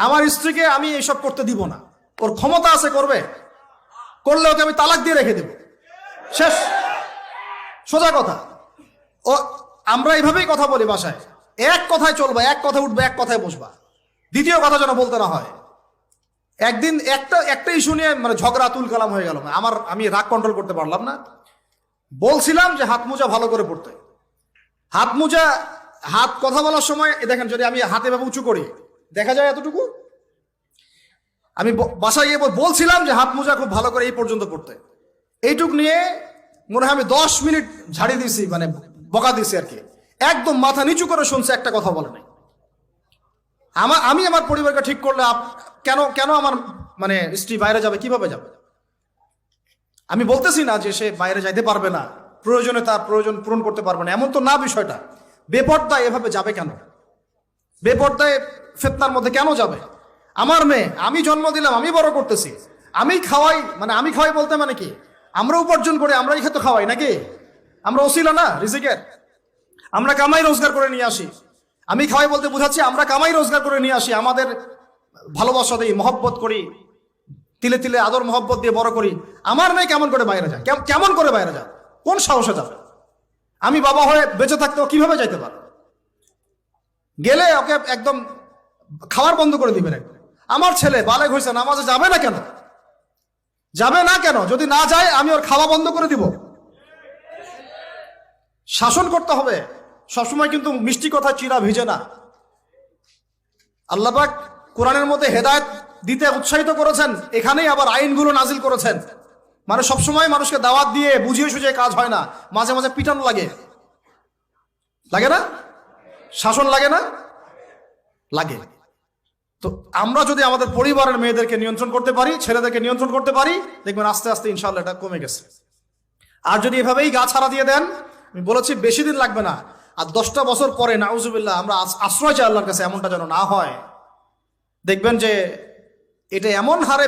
আমার স্ত্রীকে আমি এইসব করতে দিব না, ওর ক্ষমতা আছে করবে, করলে ওকে আমি তালাক দিয়ে রেখে দেব, শেষ, সোজা কথা। ও আমরা এইভাবেই কথা বলি বাসায়, এক কথায় চলবা, এক কথা উঠবে, এক কথায় বসবা, দ্বিতীয় কথা যেন বলতে না হয়। একদিন একটা ইস্যু নিয়ে মানে ঝগড়া তুল কালাম হয়ে গেল, আমি রাগ কন্ট্রোল করতে পারলাম না। বলছিলাম যে হাত মোজা ভালো করে পড়তে, হাত মোজা, হাত কথা বলার সময় দেখেন যদি আমি হাতে ভাবে উঁচু করি দেখা যায় এতটুকু। আমি বাসায় গিয়ে বলছিলাম যে হাত মোজা খুব ভালো করে এই পর্যন্ত পড়তে, এইটুক নিয়ে মনে হয় আমি 10 মিনিট ঝাড়ি দিছি, মানে বকা দিছি আর কি। একদম মাথা নিচু করে শুনছে, একটা কথা বলে নাই। আমি আমার পরিবারকে ঠিক করলে কেন আমার মানে স্ত্রী বাইরে যাবে, কিভাবে যাবে? আমি বলতেছি না যে সে বাইরে যাইতে পারবে না, প্রয়োজনে তার প্রয়োজন পূরণ করতে পারবে না, এমন তো না বিষয়টা। বেপর্দায় এভাবে যাবে কেন? বেপর্দায় ফিতনার মধ্যে কেন যাবে? আমার মেয়ে, আমি জন্ম দিলাম, আমি বড় করতেছি, আমি খাওয়াই, মানে আমি খাওয়াই বলতে মানে কি, আমরা উপার্জন করে আমরাই খেতে খাওয়াই নাকি? আমরা ওসিলা না রিজিকের, আমরা কামাই রোজগার করে নিয়ে আসি। আমি খাওয়াই বলতে বুঝাচ্ছি আমরা কামাই রোজগার করে নিয়ে আসি, আমাদের ভালোবাসা দিই, মহব্বত করি, তিলে তিলে আদর মহব্বত দিয়ে বড় করি। আমার মেয়ে কেমন করে বাইরে যায়? কেমন করে বাইরে যায়? কোন সাহসে যাবে? আমি বাবা হয়ে বেঁচে থাকতেও কিভাবে যাইতে পারো? গেলে ওকে একদম খাওয়ার বন্ধ করে দিবেন একদম। আমার ছেলে বালেগ হয়েছে, নামাজে যাবে না কেন? যাবে না কেন? যদি না যায় আমি ওর খাওয়া বন্ধ করে দিব। শাসন করতে হবে সবসময়, কিন্তু মিষ্টি কথা চিরা ভিজে না। আল্লাহ পাক কোরআনের মধ্যে হেদায়েত দিতে উৎসাহিত করেছেন, এখানেই আবার আইনগুলো নাজিল করেছেন। মানে সবসময় মানুষকে দাওয়াত দিয়ে বুঝিয়ে সুঝিয়ে কাজ হয় না, মাঝে মাঝে পিটানো লাগে, লাগে না? শাসন লাগে না? লাগে। তো আমরা যদি আমাদের পরিবারের মেয়েদেরকে নিয়ন্ত্রণ করতে পারি, ছেলেদেরকে নিয়ন্ত্রণ করতে পারি, দেখবেন আস্তে আস্তে ইনশাআল্লাহ এটা কমে গেছে। আর যদি এভাবেই গা ছাড়া দিয়ে দেন, আমি বলেছি বেশি দিন লাগবে না, আর 10টা বছর পরে নাউজুবিল্লাহ আমরা আশ্রয় চাই আল্লাহর কাছে, এমনটা যেন না হয়। দেখবেন যে এটা এমন হারে